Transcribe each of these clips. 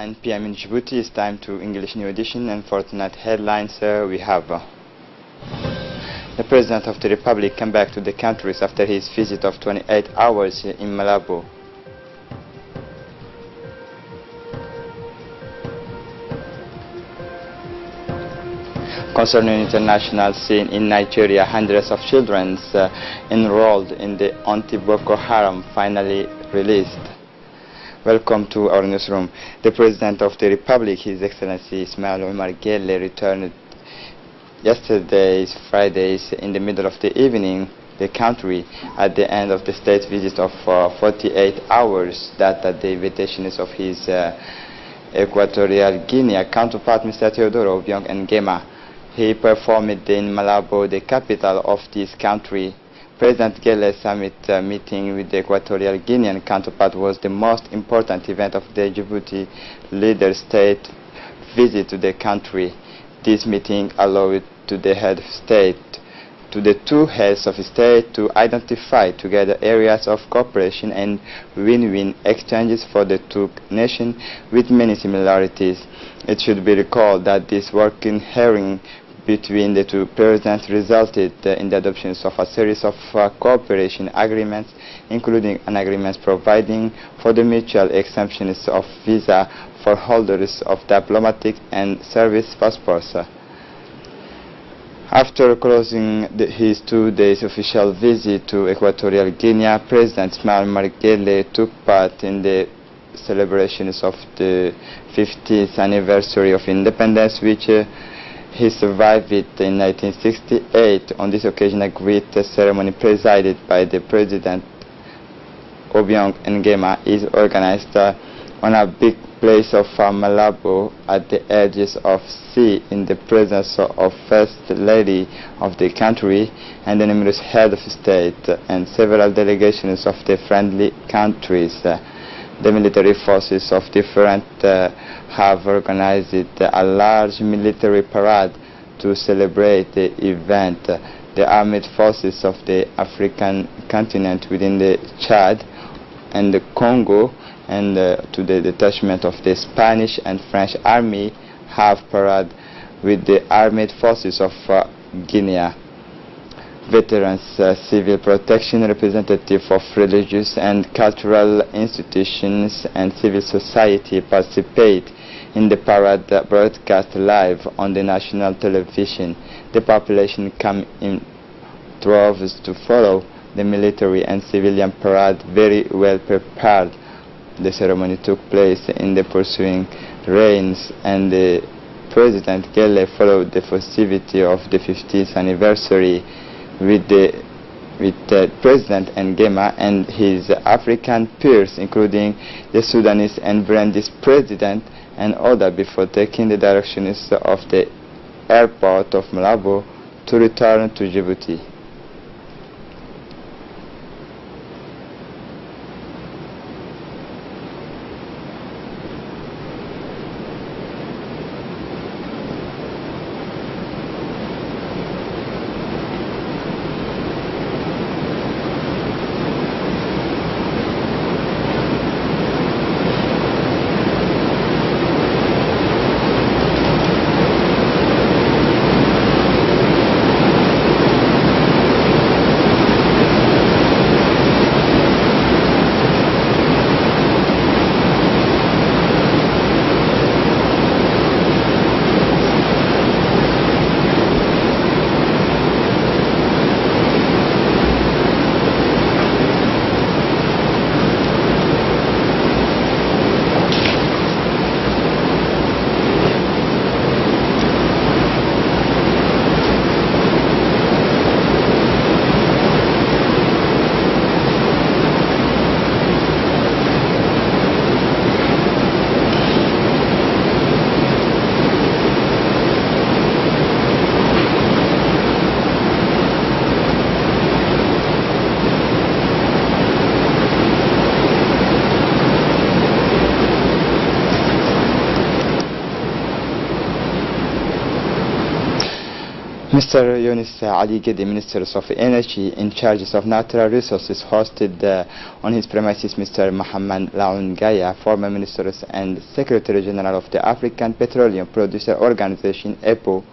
9 p.m. in Djibouti. It's time to English New Edition, and for tonight's headlines we have the President of the Republic came back to the countries after his visit of 28 hours in Malabo. Concerning international scene in Nigeria, hundreds of children enrolled in the anti-Boko Haram finally released. Welcome to our newsroom. The President of the Republic, His Excellency Ismail Omar Guelleh, returned yesterday, Friday, in the middle of the evening, the country at the end of the state visit of 48 hours. That at the invitation of his Equatorial Guinea counterpart, Mr. Teodoro Obiang Nguema. He performed in Malabo, the capital of this country. President Guelleh's summit meeting with the Equatorial Guinean counterpart was the most important event of the Djibouti leader state visit to the country. This meeting allowed to the head of state, to the two heads of state, to identify together areas of cooperation and win-win exchanges for the two nations with many similarities. It should be recalled that this working hearing between the two presidents resulted in the adoption of a series of cooperation agreements, including an agreement providing for the mutual exemptions of visa for holders of diplomatic and service passports. After closing his 2 days official visit to Equatorial Guinea, President Ismail Omar Guelleh took part in the celebrations of the 50th anniversary of independence, which he survived it in 1968. On this occasion, a great ceremony presided by the President Obiang Nguema is organized on a big place of Malabo at the edges of sea, in the presence of First Lady of the country and the numerous head of state and several delegations of the friendly countries. The military forces of different have organized a large military parade to celebrate the event. The armed forces of the African continent within the Chad and the Congo and to the detachment of the Spanish and French army have parade with the armed forces of Guinea. Veterans, civil protection, representative of religious and cultural institutions and civil society participate in the parade broadcast live on the national television. The population come in droves to follow the military and civilian parade, very well prepared. The ceremony took place in the pursuing rains, and the President Guelleh followed the festivity of the 50th anniversary with President Nguema and his African peers, including the Sudanese and Burundi's president and others, before taking the directions of the airport of Malabo to return to Djibouti. Mr. Yunus Ali Gedi, Minister of Energy in charge of natural resources, hosted on his premises Mr. Mohamed Laoun Gaya, former Minister and Secretary General of the African Petroleum Producer Organization, EPO.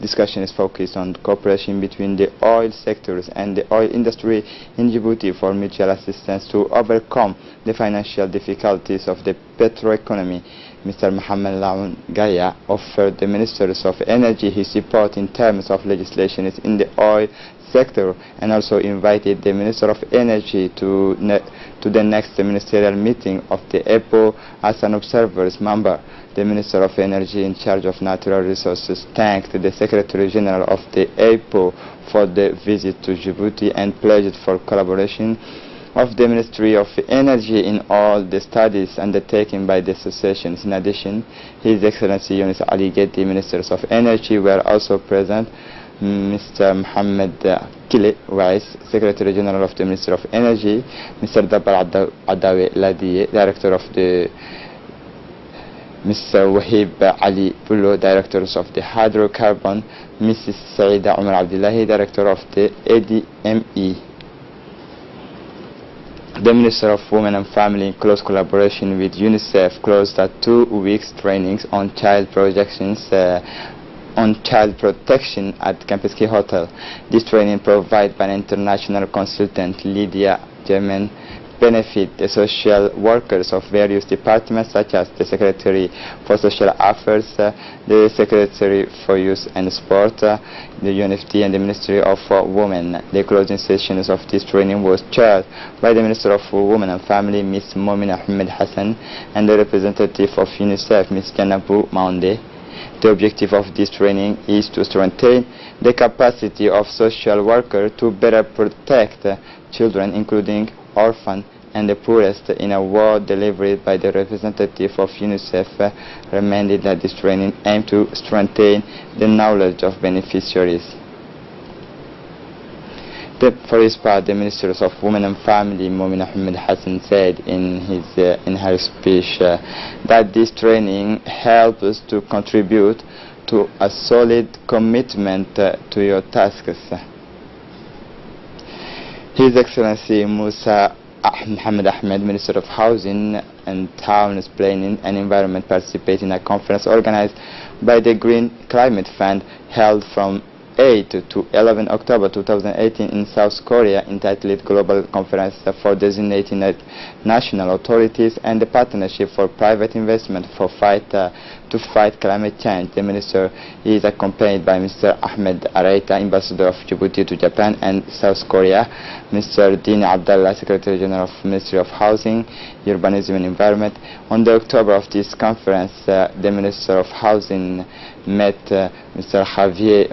Discussion is focused on cooperation between the oil sectors and the oil industry in Djibouti for mutual assistance to overcome the financial difficulties of the petroeconomy. Mr. Mohamed Laoun Gaya offered the Ministers of Energy his support in terms of legislation in the oil sector and also invited the Minister of Energy to the next ministerial meeting of the EPO as an observer's member. The Minister of Energy in charge of natural resources thanked the Secretary General of the EPO for the visit to Djibouti and pledged for collaboration of the Ministry of Energy in all the studies undertaken by the associations. In addition, His Excellency Yunus Ali Gedi, Ministers of Energy, were also present. Mr. Mohammed Kile Wais, Secretary General of the Ministry of Energy, Mr. Dabar Adawi Ladiye, Director of the Mr. Wahib Ali Bullo, Directors of the Hydrocarbon, Mrs. Saida Umar Abdullahi, Director of the ADME. The Minister of Women and Family, in close collaboration with UNICEF, closed a 2 weeks trainings on child protection at Campus Key Hotel. This training provided by an international consultant, Lydia German, benefit the social workers of various departments such as the Secretary for Social Affairs, the Secretary for Youth and Sport, the UNFT and the Ministry of Women. The closing sessions of this training was chaired by the Minister of Women and Family, Ms. Momina Ahmed Hassan, and the representative of UNICEF, Ms. Janabu Maunde. The objective of this training is to strengthen the capacity of social workers to better protect children, including orphans and the poorest, in a word delivered by the representative of UNICEF, recommended that this training aim to strengthen the knowledge of beneficiaries. For his part, the Ministers of Women and Family, Momina Ahmed Hassan, said in her speech that this training helps us to contribute to a solid commitment to your tasks. His Excellency Musa Mohammed Ahmed, Minister of Housing and Towns Planning and Environment, participated in a conference organized by the Green Climate Fund held from 8 to 11 October 2018 in South Korea, entitled Global Conference for Designating National Authorities and the Partnership for Private Investment to Fight Climate Change. The Minister is accompanied by Mr. Ahmed Araita, Ambassador of Djibouti to Japan and South Korea, Mr. Dini Abdallah, Secretary General of Ministry of Housing, Urbanism and Environment. On the October of this conference, the Minister of Housing met Mr. Javier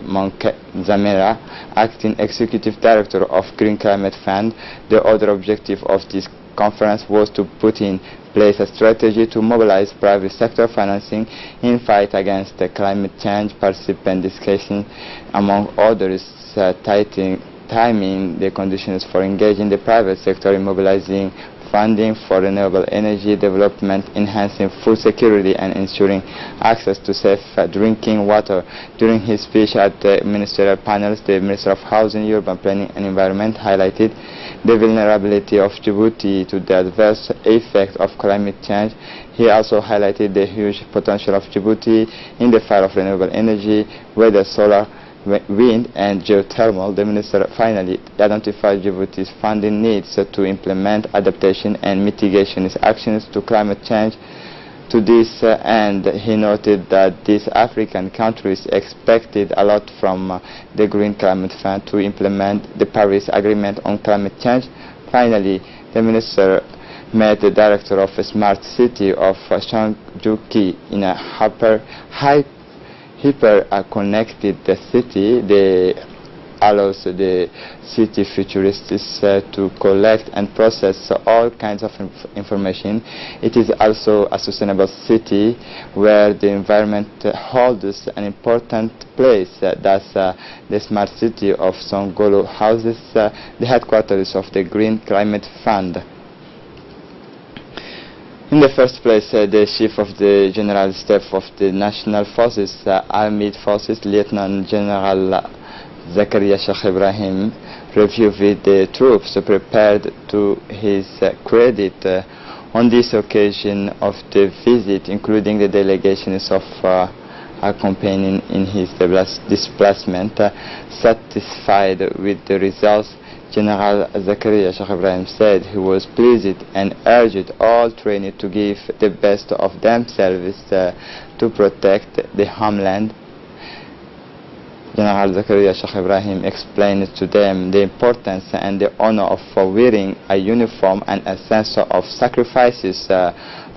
Zamera, Acting Executive Director of Green Climate Fund. The other objective of this conference was to put in place a strategy to mobilize private sector financing in fight against climate change. Participant discussion, among others, timing the conditions for engaging the private sector in mobilizing funding for renewable energy development, enhancing food security, and ensuring access to safe drinking water. During his speech at the ministerial panels, the Minister of Housing, Urban Planning and Environment highlighted the vulnerability of Djibouti to the adverse effect of climate change. He also highlighted the huge potential of Djibouti in the field of renewable energy, whether solar, wind and geothermal. The Minister finally identified Djibouti's funding needs to implement adaptation and mitigation actions to climate change. To this end, he noted that these African countries expected a lot from the Green Climate Fund to implement the Paris Agreement on climate change. Finally, the Minister met the Director of a Smart City of Shangjuki in a hyper-connected city. They allows the city futurists to collect and process all kinds of information. It is also a sustainable city where the environment holds an important place. Thus, the smart city of Songolo houses the headquarters of the Green Climate Fund. In the first place, the Chief of the General Staff of the National Forces, Armed Forces, Lieutenant General Zakaria Sheikh Ibrahim reviewed with the troops prepared to his credit on this occasion of the visit, including the delegations of accompanying in his displacement. Satisfied with the results, General Zakaria Sheikh Ibrahim said he was pleased and urged all trained to give the best of themselves to protect the homeland. General Zakaria Sheikh Ibrahim explained to them the importance and the honor of wearing a uniform and a sense of sacrifices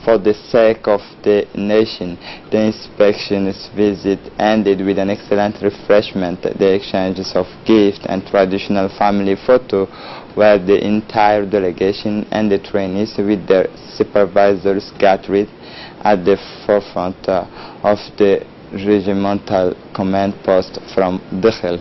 for the sake of the nation. The inspection's visit ended with an excellent refreshment. The exchanges of gifts and traditional family photo where the entire delegation and the trainees with their supervisors gathered at the forefront of the regimental command post from Dakhel.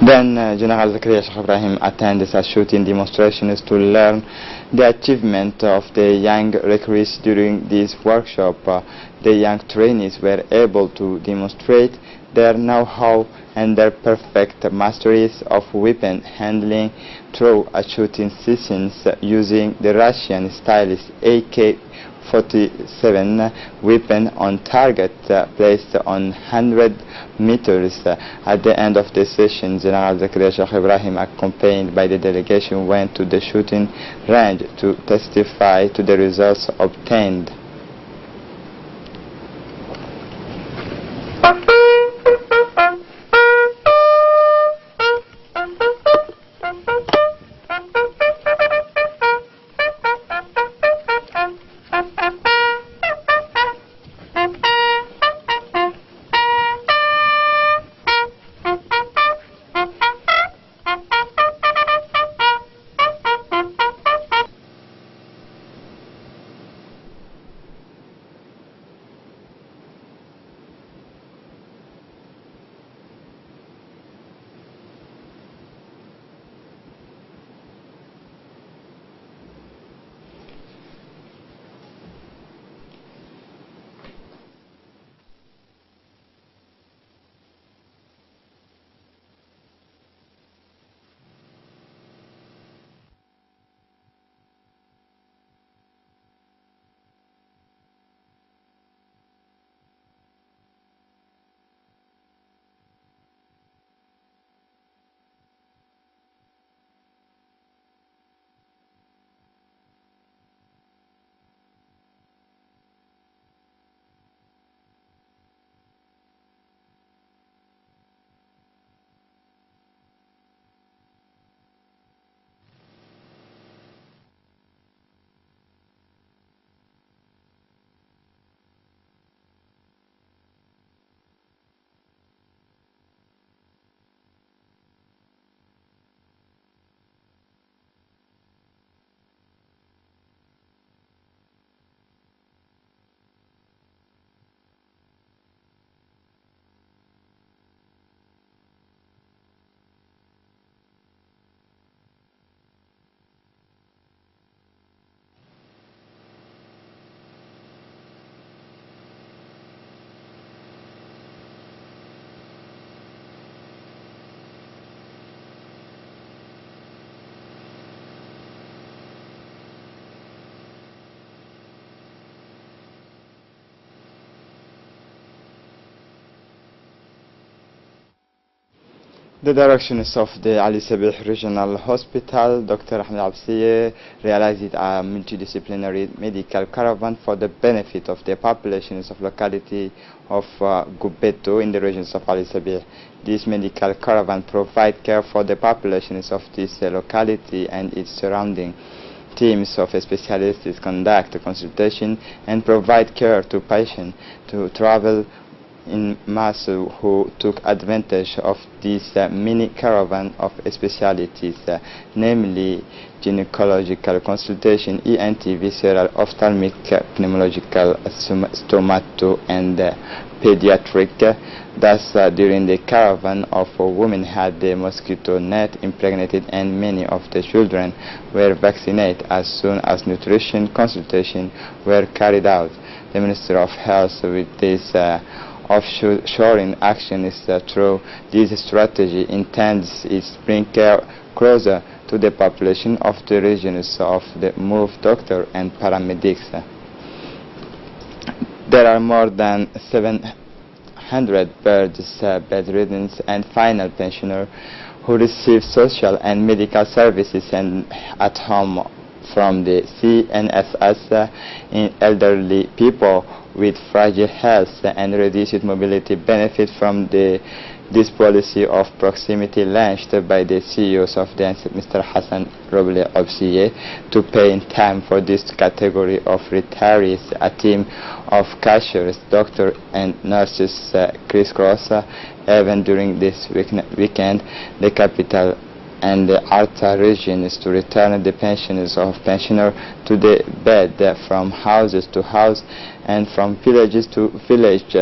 Then General Zakaria Sheikh Ibrahim attended a shooting demonstrations to learn the achievement of the young recruits during this workshop. The young trainees were able to demonstrate their know-how and their perfect masteries of weapon handling through a shooting sessions using the Russian stylish AK-47 weapon on target placed on 100 meters. At the end of the session, General Zakaria Sheikh Ibrahim, accompanied by the delegation, went to the shooting range to testify to the results obtained. The directions of the Ali Sabih Regional Hospital, Dr. Ahmed Absiye, realized a multidisciplinary medical caravan for the benefit of the populations of locality of Gubeto in the regions of Ali Sabih. This medical caravan provides care for the populations of this locality and its surrounding. Teams of specialists conduct consultation and provide care to patients to travel in mass who took advantage of this mini caravan of specialties, namely gynecological consultation, ENT, visceral, ophthalmic, pneumological, stomato, and pediatric. Thus, during the caravan of women had the mosquito net impregnated, and many of the children were vaccinated as soon as nutrition consultation were carried out. The Minister of Health, with this offshoring action is through this strategy, intends to bring care closer to the population of the regions of the move doctor and paramedics. There are more than 700 birds, bedridden and final pensioners who receive social and medical services and at home from the CNSS in elderly people with fragile health and reduced mobility benefit from this policy of proximity launched by the CEOs of the Mr. Hassan Roble Obsiye to pay in time for this category of retirees. A team of cashiers, doctors and nurses crisscross even during this weekend the capital and the Arta regions to return the pensioners to the bed from houses to house and from villages to village.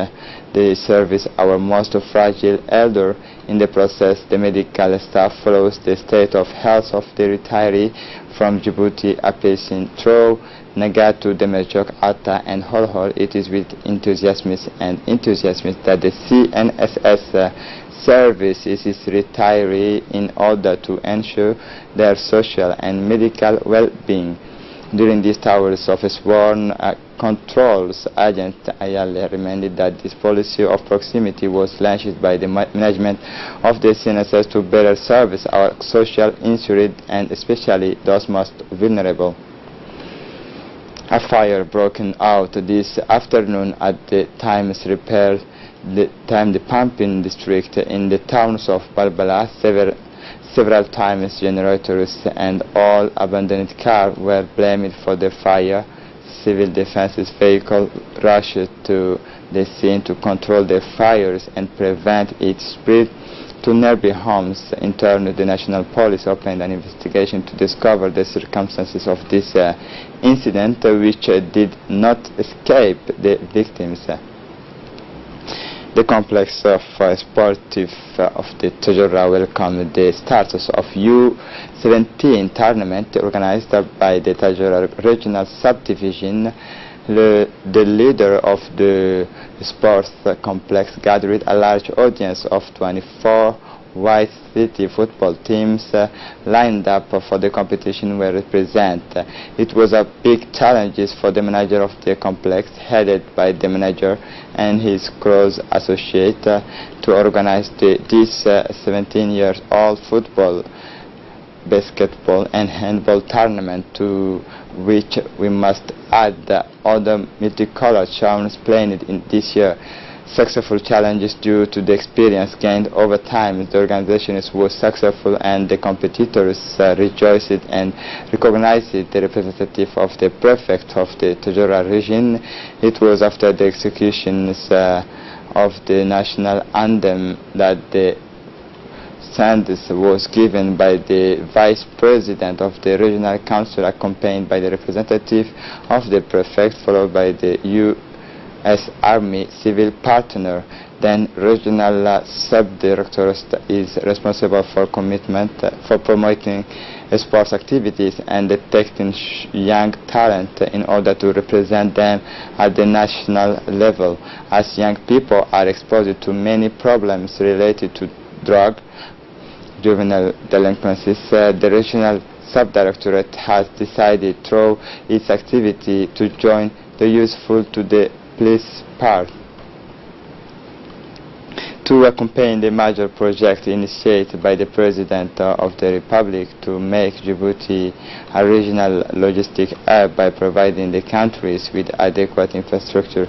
They service our most fragile elder. In the process, the medical staff follows the state of health of the retiree from Djibouti, Apesin, Tro, Nagatu, Demerjok, Arta, and Holhol. It is with enthusiasm that the CNSS service is retiree in order to ensure their social and medical well-being. During these hours of sworn controls, Agent Ayale reminded that this policy of proximity was launched by the management of the CNSS to better service our social insured and especially those most vulnerable. A fire broken out this afternoon at the Times Repair the pumping district in the towns of Balbala. Several times generators and all abandoned cars were blamed for the fire. Civil defenses vehicle rushed to the scene to control the fires and prevent its spread to nearby homes. In turn, the National Police opened an investigation to discover the circumstances of this incident, which did not escape the victims. The complex of sportive of the Tajura welcomed the status of U17 tournament organized by the Tajura Regional Subdivision. The leader of the sports complex gathered a large audience of 24 white city football teams lined up for the competition were represented. It was a big challenge for the manager of the complex, headed by the manager and his close associate, to organize this 17-year-old football, basketball and handball tournament, to which we must add the other multicolored charms played in this year. Successful challenges due to the experience gained over time. The organization was successful and the competitors rejoiced and recognized the representative of the prefect of the Tajura region. It was after the executions of the national anthem that the sentence was given by the vice president of the regional council, accompanied by the representative of the prefect, followed by the U.S. Army civil partner. Then regional sub-director is responsible for promoting sports activities and detecting young talent in order to represent them at the national level. As young people are exposed to many problems related to drug, juvenile delinquencies, the regional sub-directorate has decided through its activity to join the useful to the police part. to accompany the major project initiated by the President of the Republic to make Djibouti a regional logistic hub by providing the countries with adequate infrastructure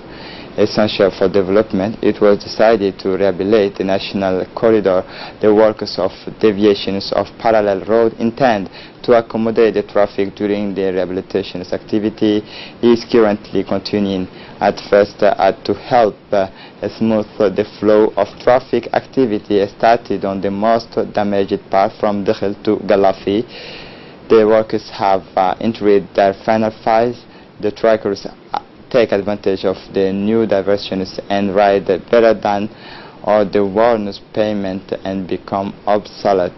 essential for development, it was decided to rehabilitate the national corridor. The works of deviations of parallel road intend to accommodate the traffic during the rehabilitation activity is currently continuing. At first, to help smooth the flow of traffic activity started on the most damaged part from Dakhil to Galafi. The workers have entered their final phase. The trackers take advantage of the new diversions and ride better than or the warnings payment and become obsolete.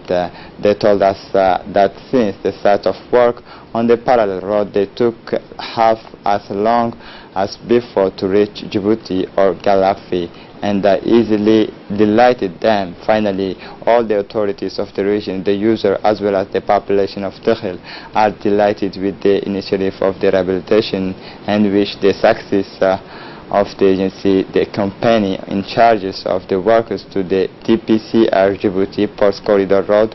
They told us that since the start of work on the parallel road, they took half as long as before to reach Djibouti or Galafi, and easily delighted them. Finally, all the authorities of the region, the user as well as the population of Dakhil are delighted with the initiative of the rehabilitation and wish the success of the agency, the company in charges of the workers to the TPCR Djibouti Ports Corridor Road,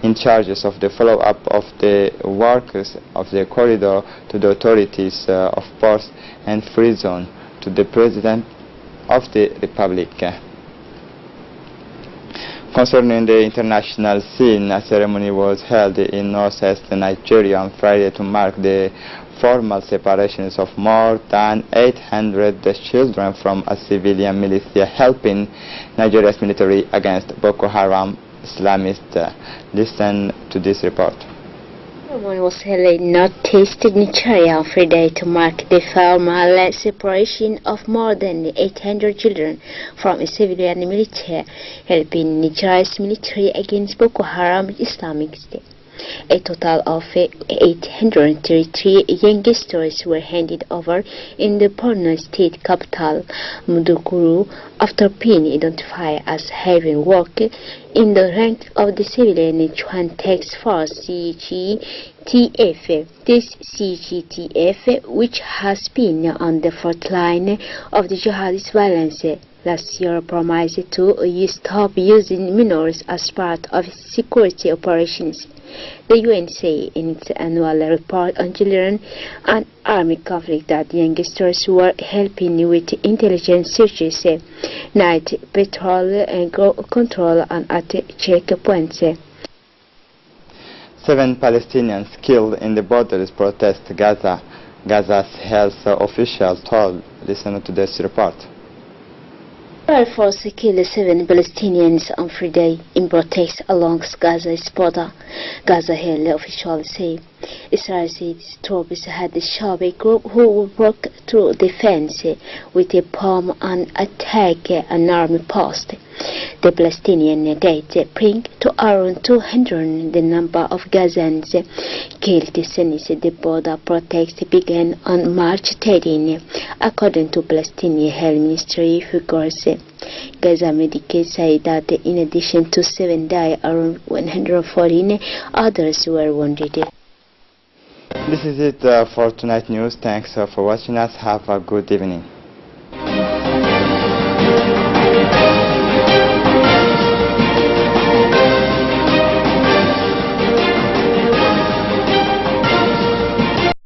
in charges of the follow-up of the workers of the corridor, to the authorities of ports and free zone, to the President of the Republic. Concerning the international scene, a ceremony was held in northeast Nigeria on Friday to mark the formal separations of more than 800 children from a civilian militia helping Nigeria's military against Boko Haram Islamists. Listen to this report. Ceremony was held in northeast Nigeria on Friday to mark the formal separation of more than 800 children from a civilian military helping Nigeria's military against Boko Haram Islamic State. A total of 833 youngsters were handed over in the Borno state capital, Maiduguri, after being identified as having worked in the rank of the civilian Joint Task Force CGTF. This CGTF, which has been on the front line of the jihadist violence, last year promised to stop using minors as part of security operations. The UN said in its annual report on children and army conflict that youngsters were helping with intelligence searches, night patrol and control and at checkpoints. 7 Palestinians killed in the borderless protest Gaza. Gaza's health officials told. Listen to this report. Israel force killed 7 Palestinians on Friday in protest along Gaza's border. Gaza health officials say Israel's troops had shot a group who broke through the fence with a bomb and attacked an army post. The Palestinian death brings to around 200 the number of Gazans killed since the border protest began on March 13, according to Palestinian Health Ministry figures. Gaza medics say that in addition to 7 died, around 114 others were wounded. This is it for tonight news. Thanks for watching us. Have a good evening.